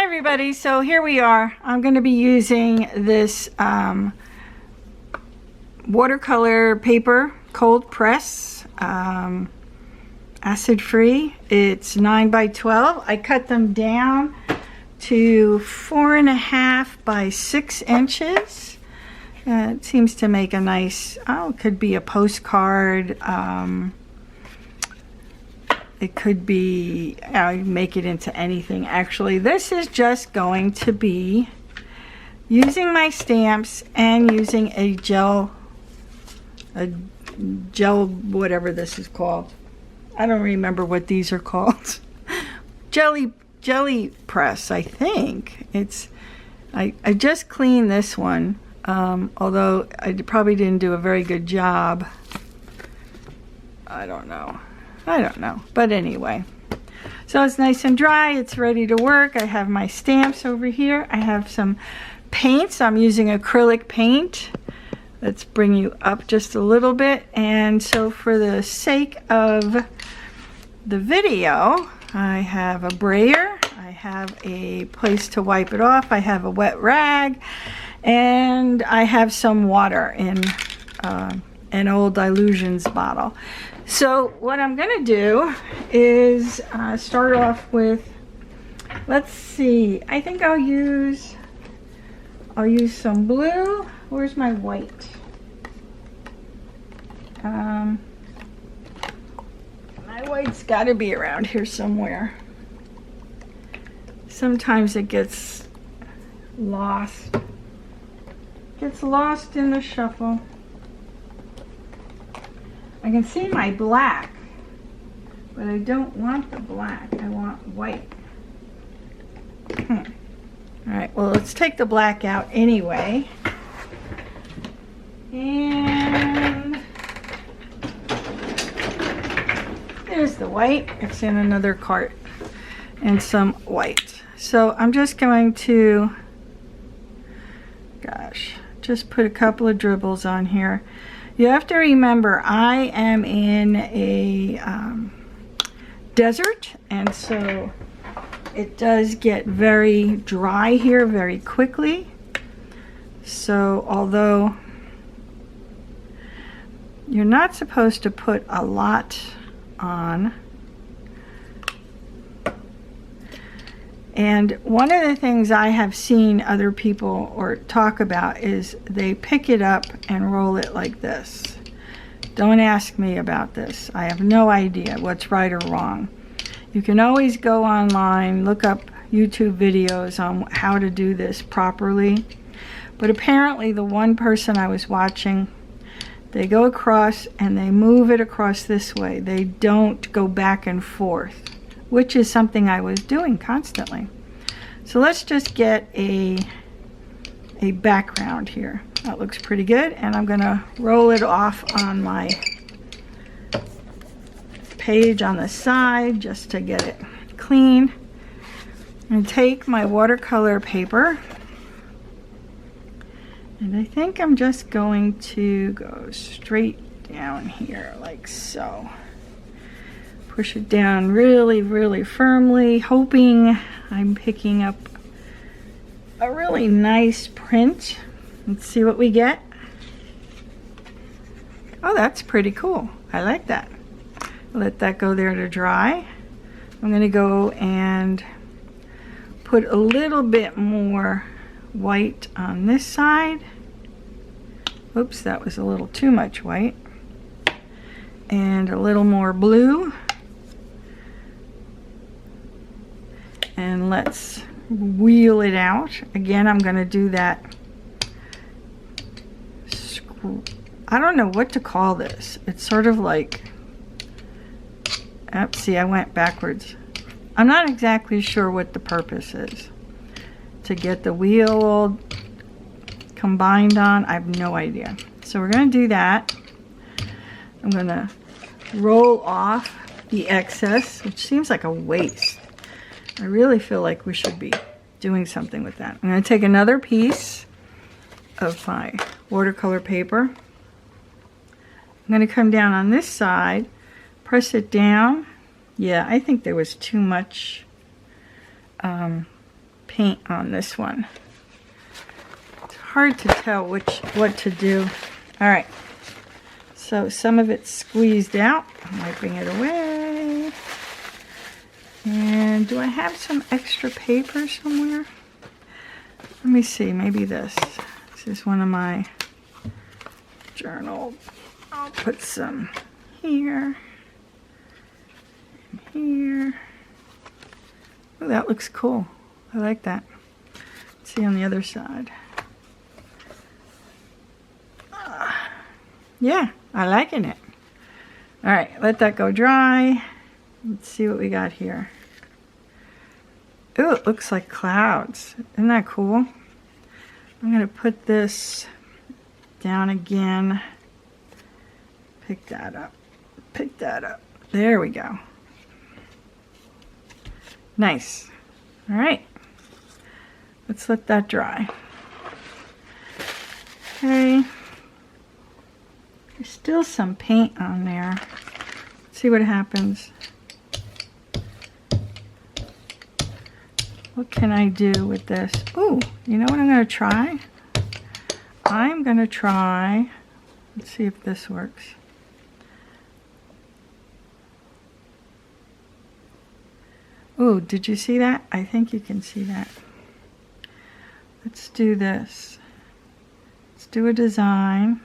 Hi everybody, so here we are. I'm going to be using this watercolor paper, cold press, acid free. It's 9 by 12. I cut them down to 4.5 by 6 inches. It seems to make a nice, it could be a postcard. It could be, make it into anything. Actually, this is just going to be using my stamps and using a gel, whatever this is called. I don't remember what these are called. jelly press, I think. I just cleaned this one, although I probably didn't do a very good job. I don't know, but anyway, so it's nice and dry. It's ready to work. I have my stamps over here. I have some paints. I'm using acrylic paint. Let's bring you up just a little bit. And so for the sake of the video, I have a brayer, I have a place to wipe it off, I have a wet rag, and I have some water in an old Illusions bottle. So what I'm gonna do is start off with, let's see, I think I'll use some blue. Where's my white? My white's got to be around here somewhere. Sometimes it gets lost. Gets lost in the shuffle. I can see my black, but I don't want the black. I want white. All right, well, let's take the black out anyway. And there's the white. It's in another cart. And some white. So I'm just going to, just put a couple of dribbles on here. You have to remember, I am in a desert, and so it does get very dry here very quickly. So although you're not supposed to put a lot on, and one of the things I have seen other people talk about is they pick it up and roll it like this. Don't ask me about this. I have no idea what's right or wrong. You can always go online, look up YouTube videos on how to do this properly. But apparently the one person I was watching, they go across and they move it across this way. They don't go back and forth, which is something I was doing constantly. So let's just get a background here. That looks pretty good, and I'm gonna roll it off on my page on the side just to get it clean. And take my watercolor paper, and I think I'm just going to go straight down here like so. Push it down really, really firmly, hoping I'm picking up a really nice print. Let's see what we get. Oh, that's pretty cool. I like that. Let that go there to dry. I'm going to go and put a little bit more white on this side. Oops, that was a little too much white. And a little more blue. And let's wheel it out. Again, I'm going to do that. I don't know what to call this. It's sort of like, see, I went backwards. I'm not exactly sure what the purpose is. To get the wheel all combined on, I have no idea. So we're going to do that. I'm going to roll off the excess, which seems like a waste. I really feel like we should be doing something with that. I'm going to take another piece of my watercolor paper. I'm going to come down on this side, press it down. Yeah, I think there was too much paint on this one. It's hard to tell what to do. All right. So some of it's squeezed out. I'm wiping it away. And do I have some extra paper somewhere? Let me see, maybe this. This is one of my journals. I'll put some here and here. Oh, that looks cool. I like that. Let's see on the other side. Yeah, I'm liking it. All right, let that go dry. Let's see what we got here. Oh, it looks like clouds. Isn't that cool? I'm going to put this down again. Pick that up. Pick that up. There we go. Nice. All right. Let's let that dry. Okay. There's still some paint on there. Let's see what happens. What can I do with this? Ooh, you know what I'm going to try? I'm going to try, let's see if this works. Ooh, did you see that? I think you can see that. Let's do this. Let's do a design.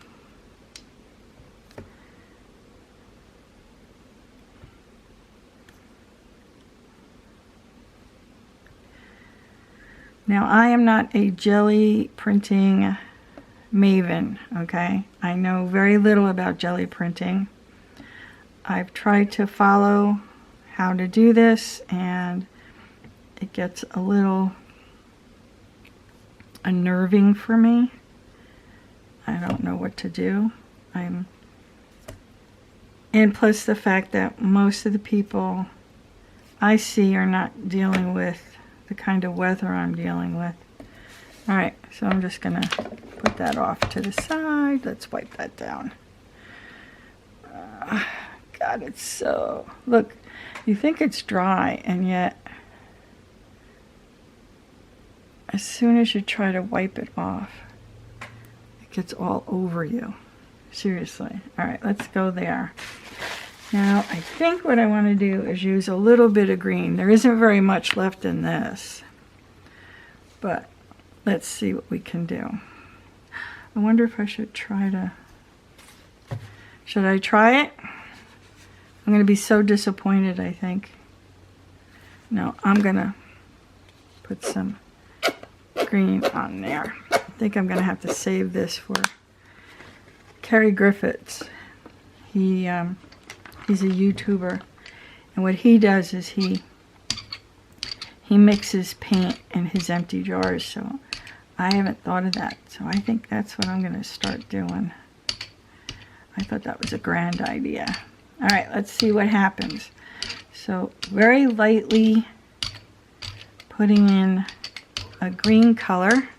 Now, I am not a jelly printing maven, okay? I know very little about jelly printing. I've tried to follow how to do this, and it gets a little unnerving for me. I don't know what to do. And plus the fact that most of the people I see are not dealing with the kind of weather I'm dealing with. All right, so I'm just gonna put that off to the side. Let's wipe that down. God, it's so, look, you think it's dry, and yet as soon as you try to wipe it off, it gets all over you. Seriously. All right, let's go there. Now, I think what I want to do is use a little bit of green. There isn't very much left in this, but let's see what we can do. I wonder if I should try to, should I try it? I'm going to be so disappointed, I think. No, I'm going to put some green on there. I think I'm going to have to save this for Kerry Griffiths. He's a YouTuber, and what he does is he mixes paint in his empty jars, so I haven't thought of that, so I think that's what I'm going to start doing. I thought that was a grand idea. All right, let's see what happens. So very lightly putting in a green color,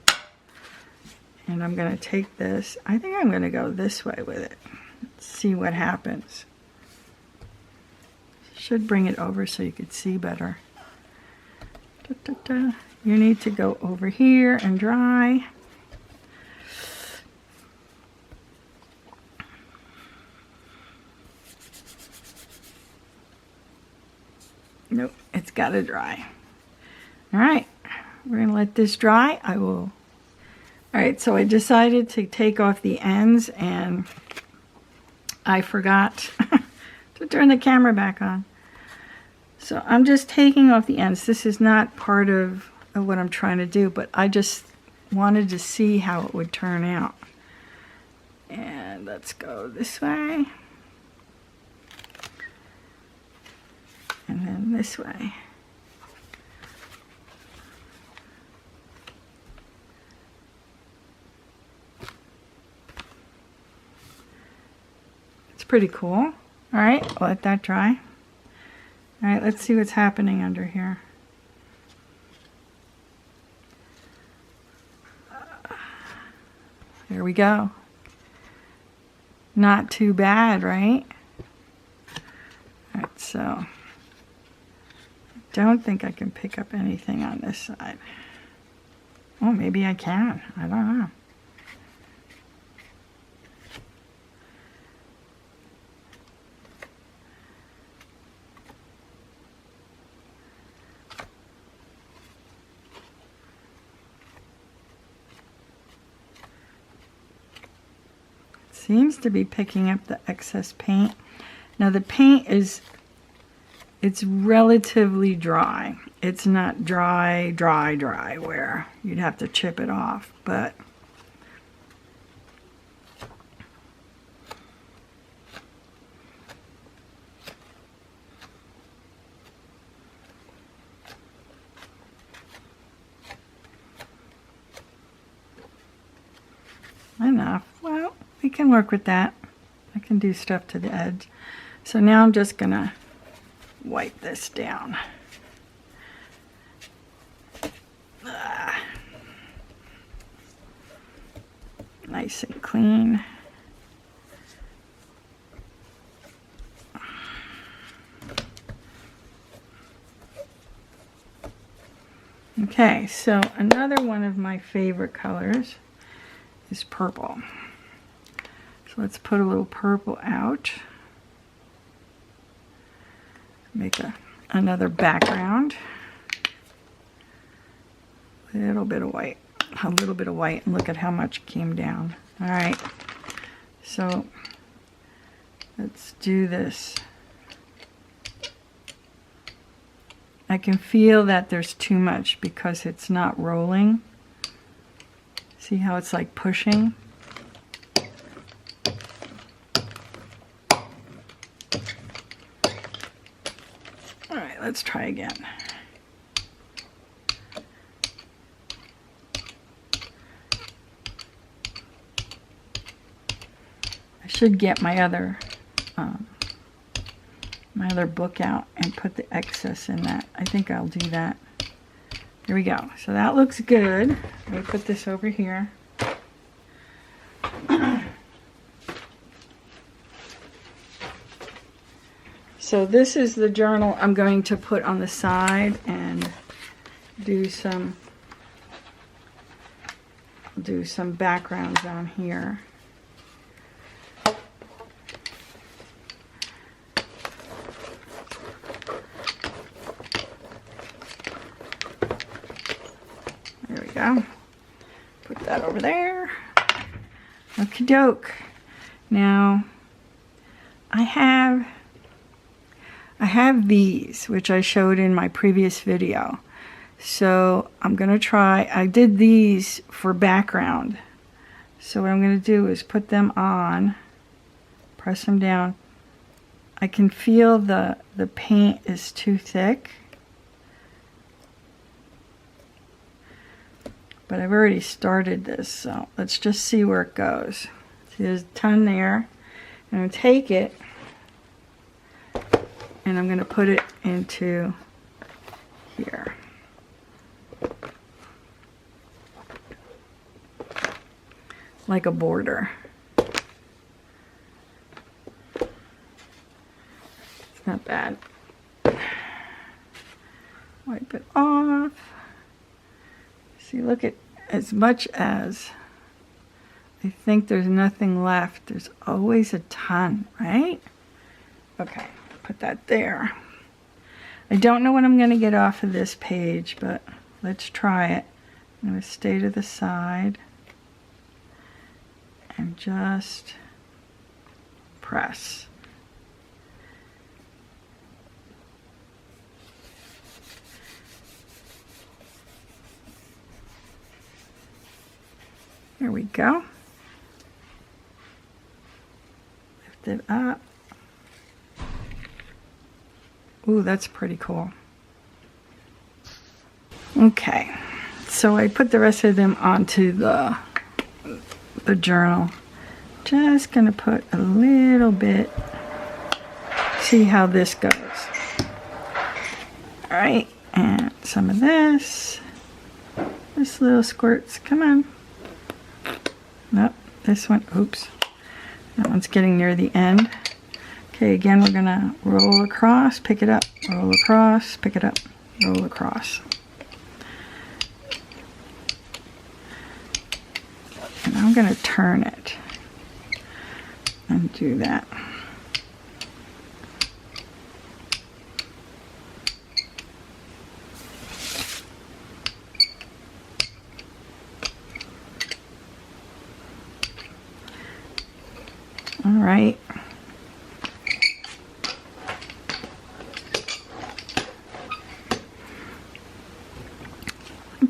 and I'm going to take this, I think I'm going to go this way with it. Let's see what happens. Should bring it over so you could see better. Da, da, da. You need to go over here and dry. Nope, it's got to dry. All right, we're going to let this dry. I will. All right, so I decided to take off the ends, and I forgot to turn the camera back on. So I'm just taking off the ends. This is not part of what I'm trying to do, but I just wanted to see how it would turn out. And let's go this way. And then this way. It's pretty cool. All right, I'll let that dry. All right, let's see what's happening under here. There we go. Not too bad, right? All right, so I don't think I can pick up anything on this side. Oh, maybe I can. I don't know. Seems to be picking up the excess paint. Now the paint is, it's relatively dry. It's not dry where you'd have to chip it off, but enough. Well, we can work with that. I can do stuff to the edge. So now I'm just gonna wipe this down. Nice and clean. Okay, so another one of my favorite colors is purple. So let's put a little purple out. Make another background. A little bit of white. A little bit of white, and look at how much came down. All right, so let's do this. I can feel that there's too much because it's not rolling. See how it's like pushing? All right, let's try again. I should get my other book out and put the excess in that. I think I'll do that. Here we go. So that looks good. Let me put this over here. So this is the journal I'm going to put on the side and do some backgrounds on here. There we go. Put that over there. Okie doke. Now I have these, which I showed in my previous video. So I'm going to try, I did these for background. So what I'm going to do is put them on, press them down. I can feel the paint is too thick. But I've already started this, so let's just see where it goes. See, there's a ton there. I'm going to take it and I'm going to put it into here. Like a border. It's not bad. Wipe it off. See, look at, as much as I think there's nothing left, there's always a ton, right? Okay, put that there. I don't know what I'm going to get off of this page, but let's try it. I'm going to stay to the side and just press. There we go. Lift it up. Ooh, that's pretty cool. Okay, so I put the rest of them onto the journal. Just gonna put a little bit, see how this goes. All right, and some of this. Just little squirts, come on. Nope, this one, oops. That one's getting near the end. Okay, again, we're gonna roll across, pick it up, roll across, pick it up, roll across. I'm going to turn it and do that. All right.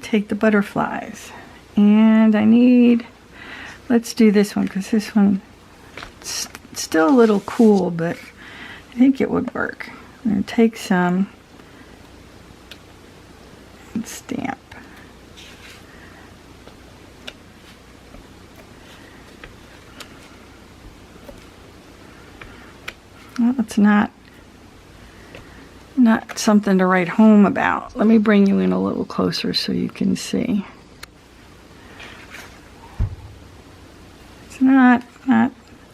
Take the butterflies, and I need, let's do this one because this one it's still a little cool, but I think it would work. I'm going to take some and stamp. Well, it's not something to write home about. Let me bring you in a little closer so you can see. It's not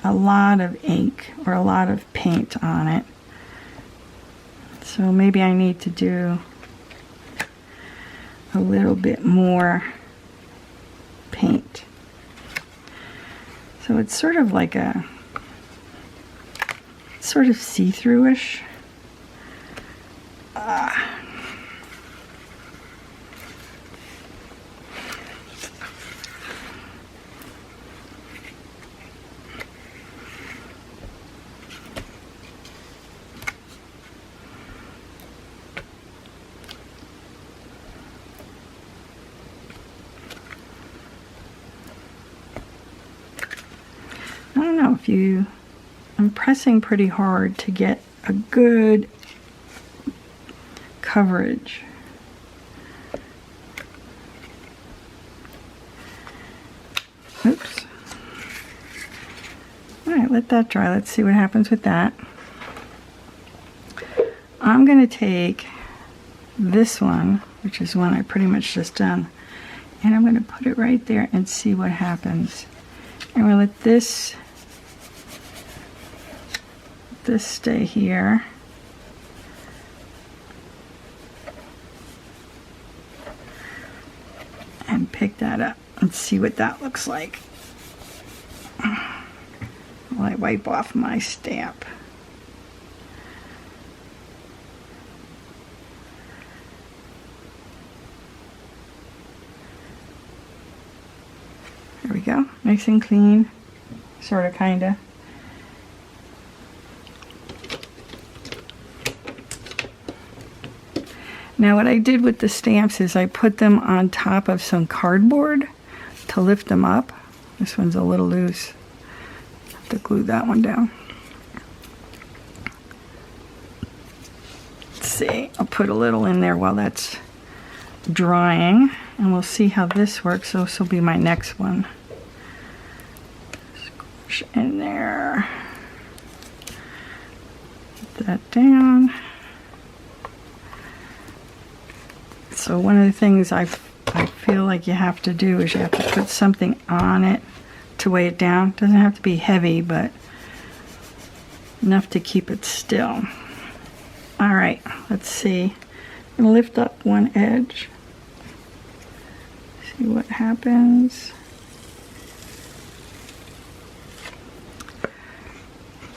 a lot of ink or a lot of paint on it. So maybe I need to do a little bit more paint. So it's sort of like a sort of see-through-ish. I don't know if you, I'm pressing pretty hard to get a good coverage. Oops. All right, let that dry. Let's see what happens with that. I'm going to take this one, which is one I pretty much just done, and I'm going to put it right there and see what happens. And we'll let this stay here. And pick that up and see what that looks like. While I wipe off my stamp. There we go, nice and clean, sort of, kinda. Now what I did with the stamps is I put them on top of some cardboard to lift them up. This one's a little loose. I have to glue that one down. Let's see, I'll put a little in there while that's drying, and we'll see how this works. So this will be my next one. Squish in there. Put that down. So one of the things I feel like you have to do is you have to put something on it to weigh it down. It doesn't have to be heavy, but enough to keep it still. All right, let's see. I'm gonna lift up one edge. See what happens.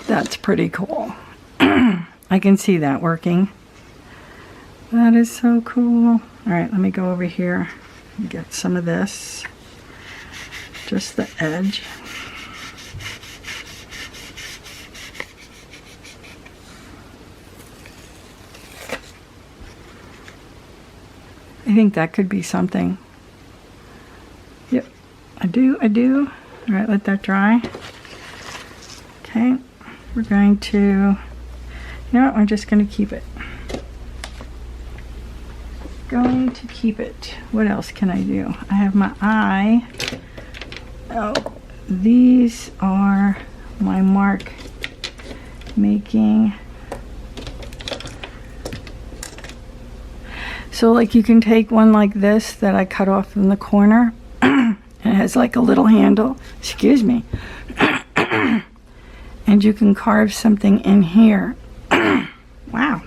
That's pretty cool. I can see that working. That is so cool. All right, let me go over here and get some of this. Just the edge. I think that could be something. Yep, I do. All right, let that dry. Okay, we're going to, you know what, we're just going to keep it. Going to keep it. What else can I do? I have my eye. Oh, these are my mark making. So like you can take one like this that I cut off in the corner. And it has like a little handle. Excuse me. And you can carve something in here. Wow.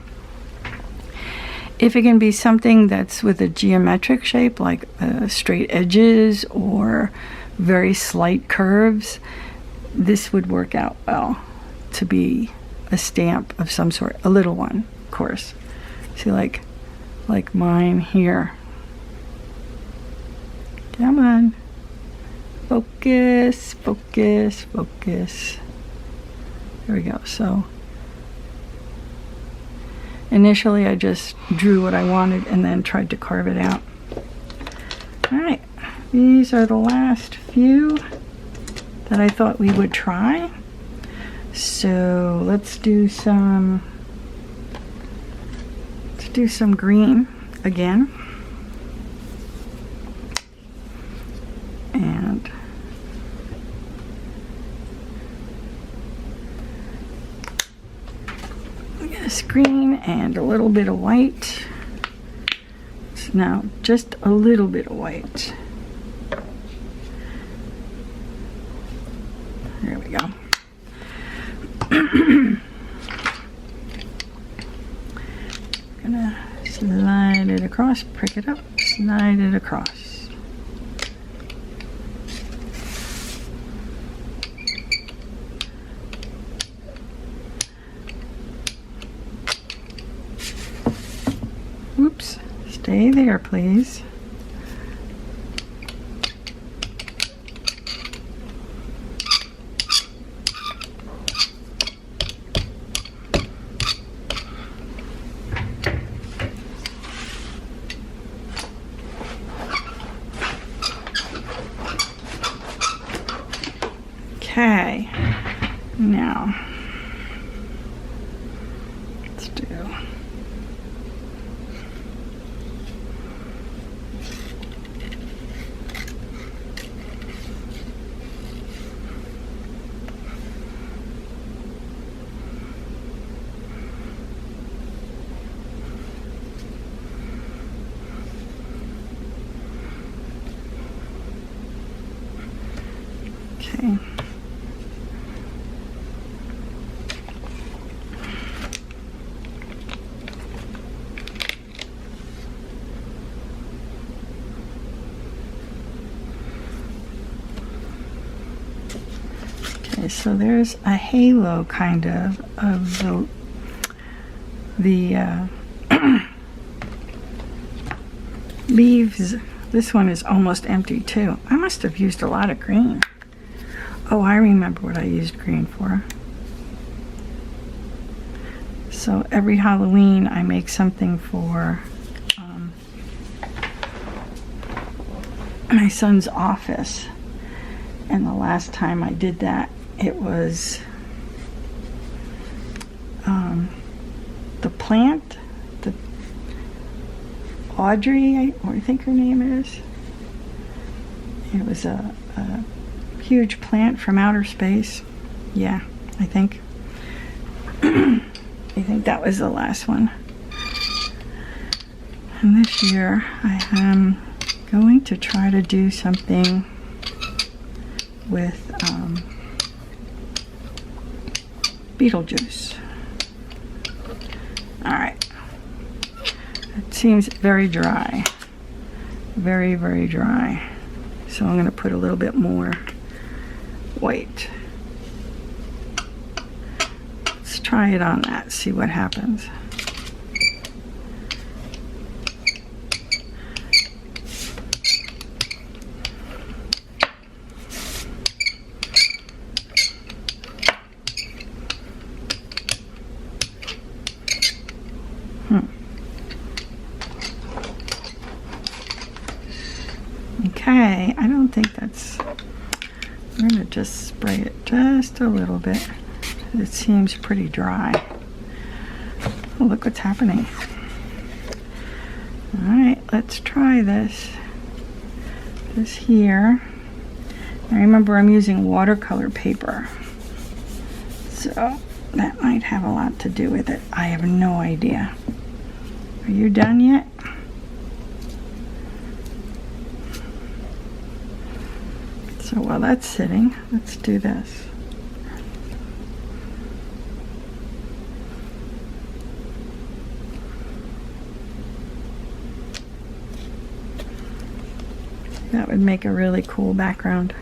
If it can be something that's with a geometric shape, like straight edges or very slight curves, this would work out well to be a stamp of some sort, a little one, of course. See, like mine here. Come on. Focus, focus, focus. There we go. So initially I just drew what I wanted and then tried to carve it out. All right, these are the last few that I thought we would try. So let's do some green again. And yes, green and a little bit of white. So now just a little bit of white. There we go. Gonna slide it across, prick it up, slide it across. Whoops, stay there, please. Okay, now let's do okay. So there's a halo kind of the leaves. This one is almost empty too. I must have used a lot of green. Oh, I remember what I used green for. So every Halloween I make something for my son's office. And the last time I did that, it was the plant, the Audrey, I think her name is. It was a huge plant from outer space. Yeah, I think. I think that was the last one. And this year I am going to try to do something with Beetlejuice. All right. It seems very dry. Very, very dry. So I'm going to put a little bit more white. Let's try it on that, see what happens. Okay, I don't think that's, I'm going to just spray it just a little bit. It seems pretty dry. Oh, look what's happening. All right, let's try this. This here. I remember I'm using watercolor paper, so that might have a lot to do with it. I have no idea. Are you done yet? So while that's sitting, let's do this. That would make a really cool background.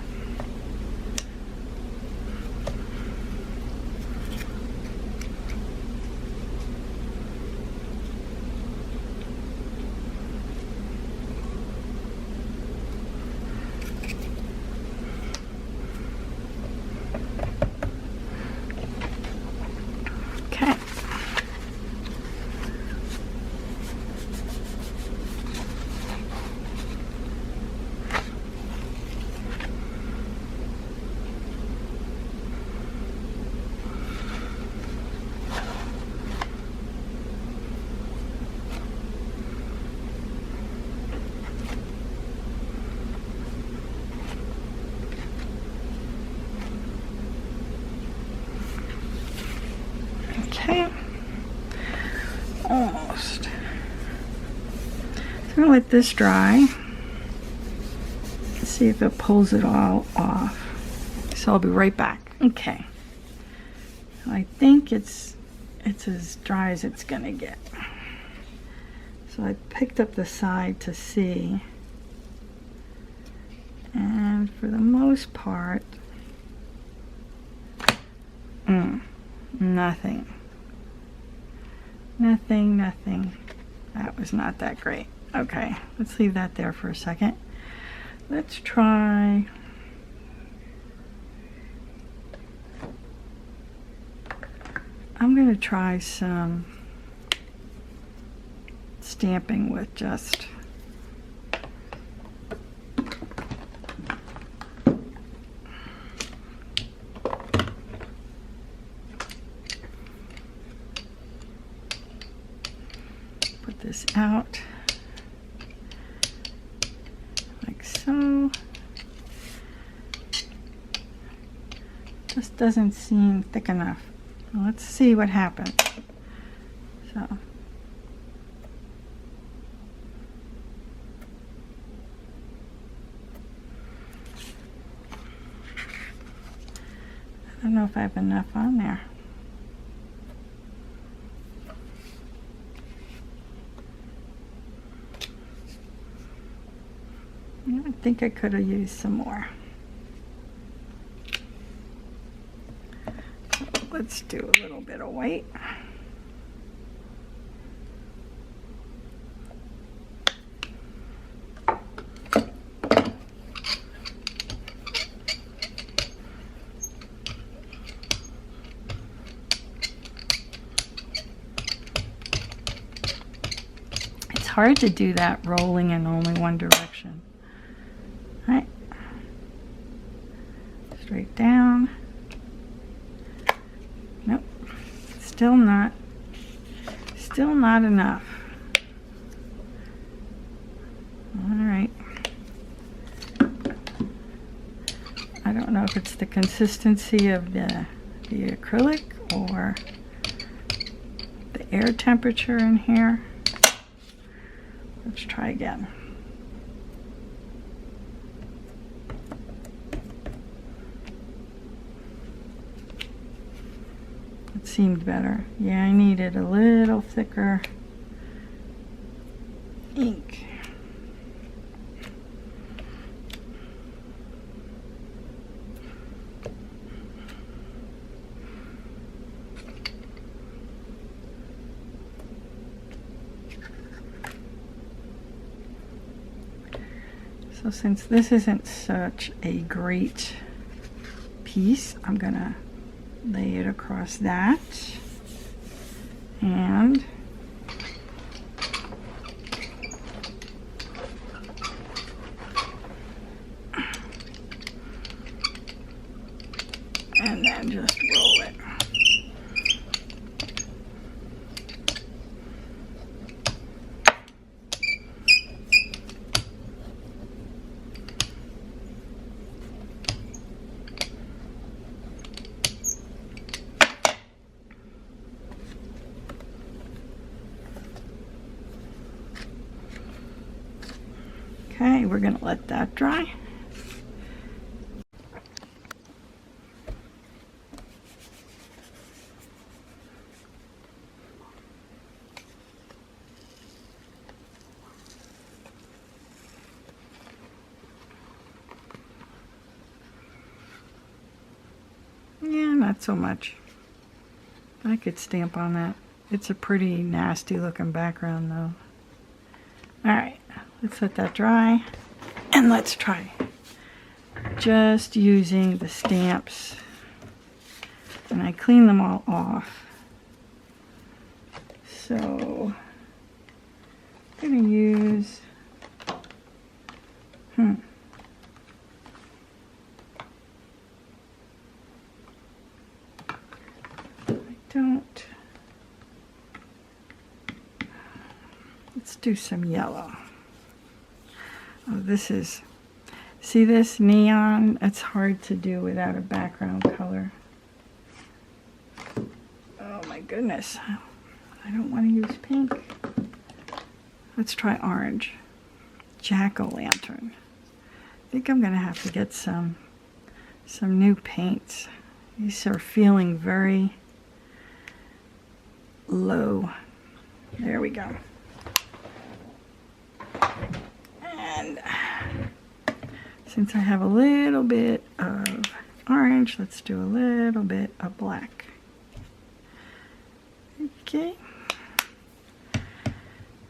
Okay. Okay, almost. So I'm gonna let this dry. See if it pulls it all off. So I'll be right back. Okay, I think it's as dry as it's gonna get. So I picked up the side to see, and for the most part, nothing. That was not that great. Okay, let's leave that there for a second. Let's try I'm going to try some stamping with just put this out like so. Just doesn't seem thick enough. Let's see what happens. So I don't know if I have enough on there. I think I could have used some more. Let's do a little bit of white. It's hard to do that rolling in only one direction. All right. Straight down. Nope, still not enough. All right. I don't know if it's the consistency of the acrylic or the air temperature in here. Let's try again. Seemed better. Yeah, I needed a little thicker ink. So since this isn't such a great piece, I'm gonna lay it across that and then just roll it. Okay, we're going to let that dry. not so much. I could stamp on that. It's a pretty nasty looking background though. Alright, let's let that dry. And let's try just using the stamps. And I clean them all off. So I'm going to use, I don't, let's do some yellow. Oh, this is, see this neon? It's hard to do without a background color. Oh my goodness. I don't want to use pink. Let's try orange. Jack-o'-lantern. I think I'm going to have to get some new paints. These are feeling very low. There we go. And since I have a little bit of orange, let's do a little bit of black. Okay.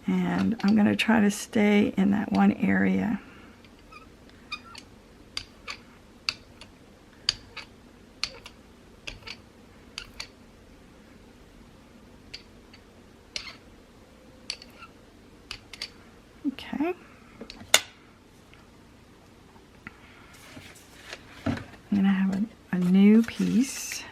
And I'm going to try to stay in that one area. Okay. I'm going to have a new piece.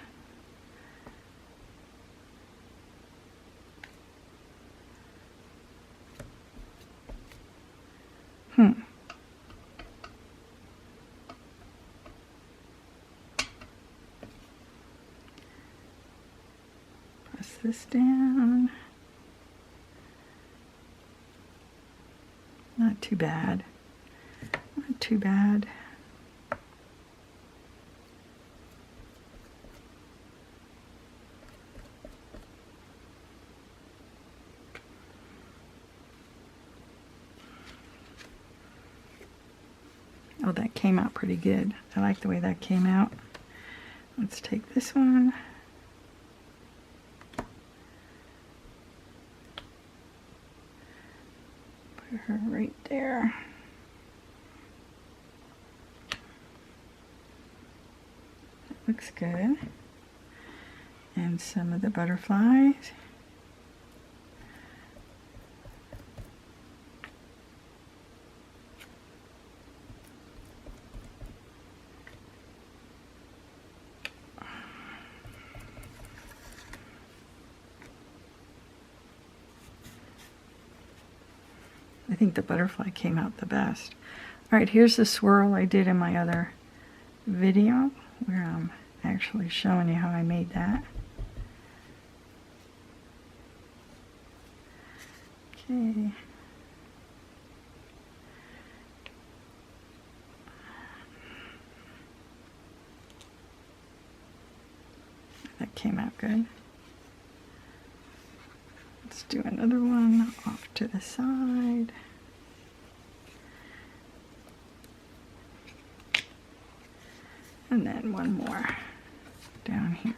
Press this down. Not too bad. Not too bad. Oh, that came out pretty good. I like the way that came out. Let's take this one. Put her right there. That looks good. And some of the butterflies. I think the butterfly came out the best. All right, here's the swirl I did in my other video where I'm actually showing you how I made that. Okay. That came out good. Let's do another one off to the side. And then one more down here.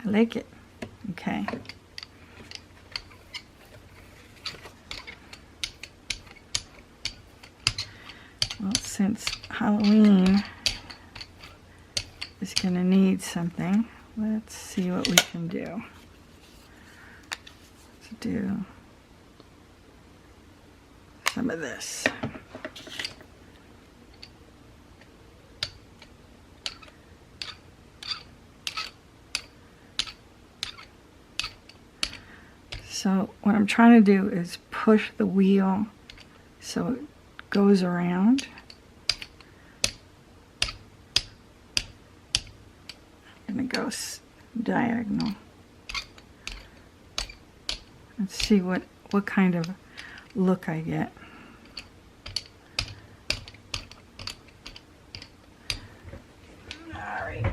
I like it. Okay. Well, since Halloween is going to need something, let's see what we can do. Let's do some of this. So what I'm trying to do is push the wheel so it goes around. I'm going to go diagonal. Let's see what kind of look I get. All right.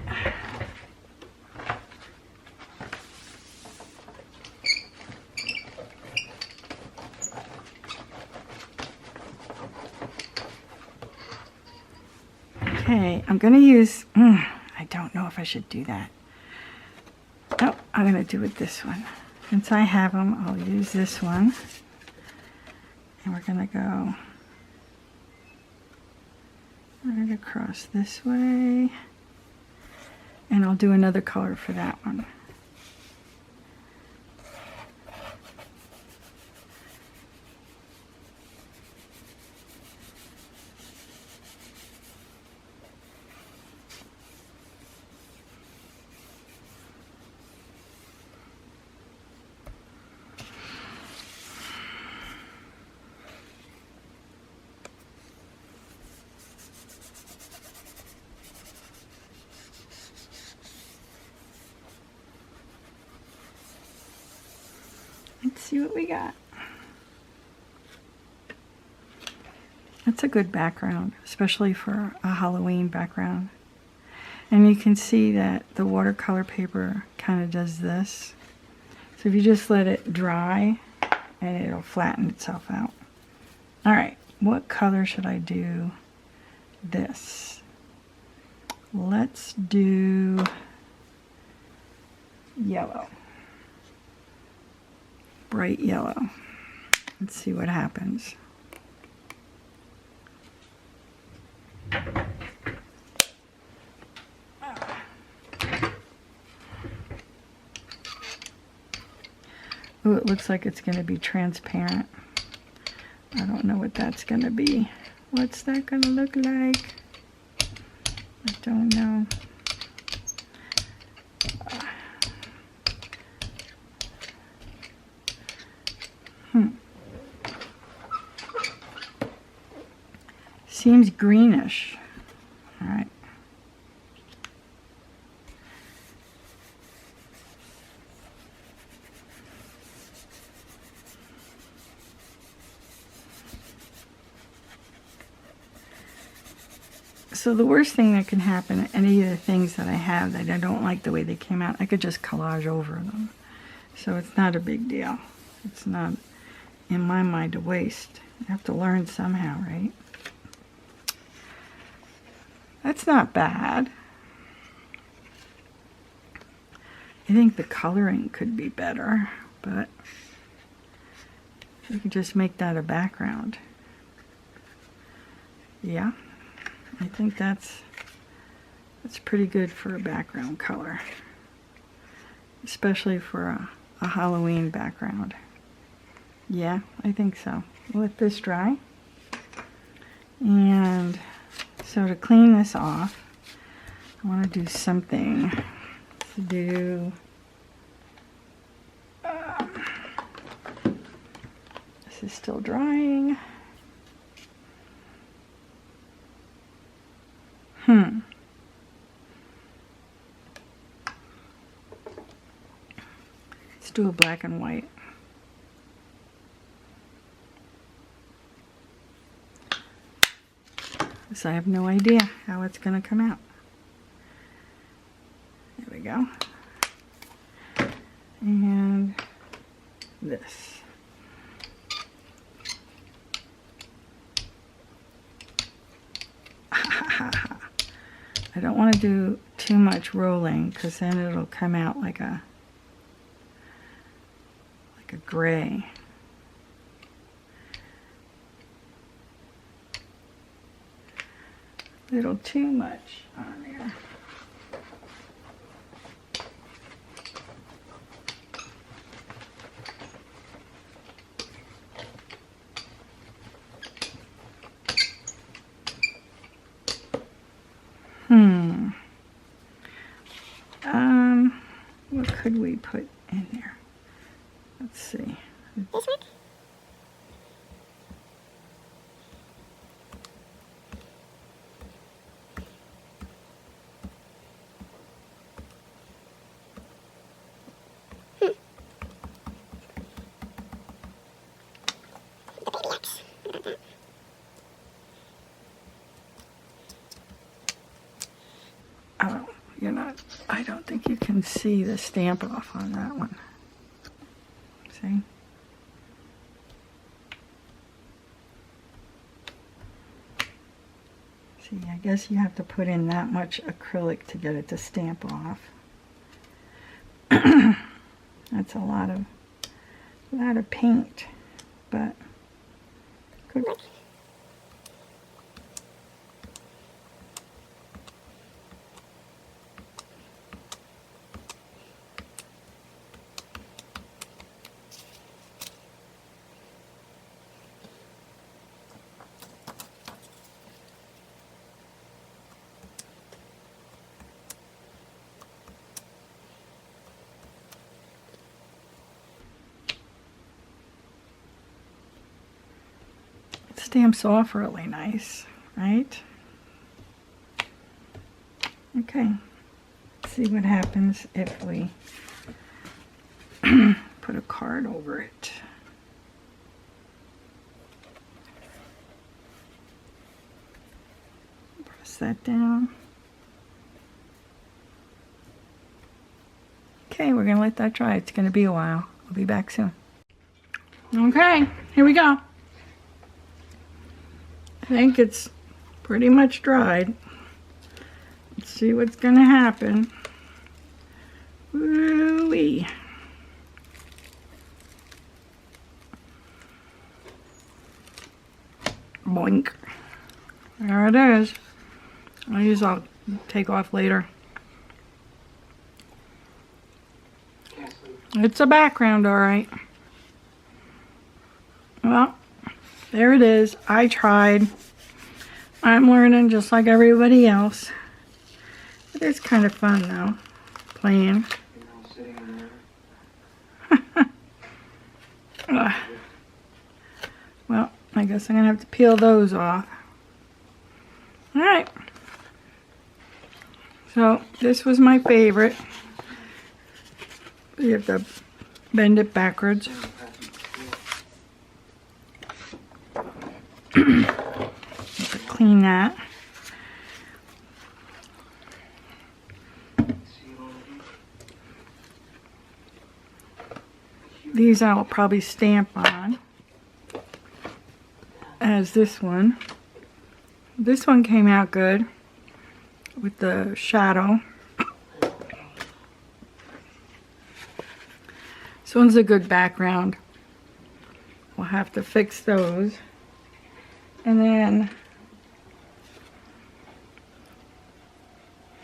Okay, I'm going to use, I don't know if I should do that. Oh, I'm going to do it this one. Since I have them, I'll use this one. And we're going to go right across this way. And I'll do another color for that one. Let's see what we got. That's a good background, especially for a Halloween background. And you can see that the watercolor paper kind of does this. So if you just let it dry, and it'll flatten itself out. All right, what color should I do this? Let's do yellow. Bright yellow. Let's see what happens. Oh, it looks like it's going to be transparent. I don't know what that's going to be. What's that going to look like? I don't know. Seems greenish. All right. So the worst thing that can happen, any of the things that I have that I don't like the way they came out, I could just collage over them. So it's not a big deal. It's not, in my mind, a waste. I have to learn somehow, right? That's not bad. I think the coloring could be better, but you can just make that a background. Yeah, I think that's pretty good for a background color, especially for a Halloween background. Yeah, I think so. Let this dry. And so to clean this off, I want to do something. To do, this is still drying. Let's do a black and white. So I have no idea how it's going to come out. There we go. And this. I don't want to do too much rolling because then it'll come out like a gray. A little too much on there. What could we put in there? Let's see. This one? Oh, you're not, I don't think you can see the stamp off on that one. See? See, I guess you have to put in that much acrylic to get it to stamp off. That's a lot of paint, but good. Stamps off really nice, right? Okay, let's see what happens if we put a card over it. Press that down. Okay, we're gonna let that dry. It's gonna be a while. I'll be back soon. Okay, here we go. I think it's pretty much dried. Let's see what's gonna happen. Woo-wee. Boink. There it is. I'll take off later. It's a background, all right. Well, there it is. I tried. I'm learning just like everybody else. It is kind of fun though, playing. Well, I guess I'm gonna have to peel those off. All right. So this was my favorite. You have to bend it backwards. Clean that. These I'll probably stamp on as this one. This one came out good with the shadow. This one's a good background. We'll have to fix those. And then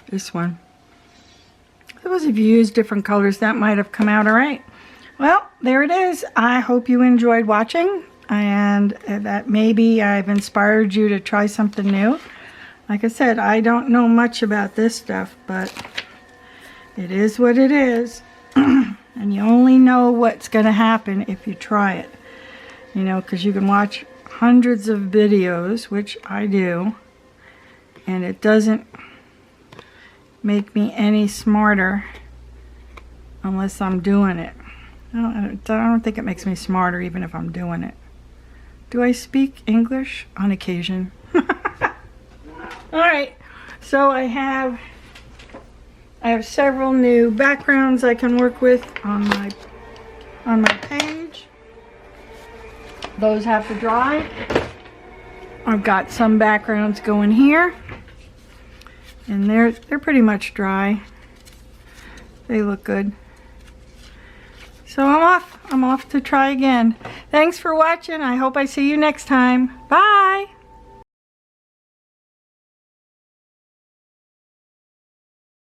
this one. I suppose if you use different colors, that might have come out all right. Well, there it is. I hope you enjoyed watching and that maybe I've inspired you to try something new. Like I said, I don't know much about this stuff, but it is what it is. And you only know what's going to happen if you try it. You know, because you can watch hundreds of videos, which I do, and it doesn't make me any smarter unless I'm doing it. I don't think it makes me smarter even if I'm doing it. Do I speak English? On occasion. Alright, so I have several new backgrounds I can work with on my page. Those have to dry. I've got some backgrounds going here, and they're pretty much dry. They look good. So I'm off to try again. Thanks for watching. I hope I see you next time. Bye.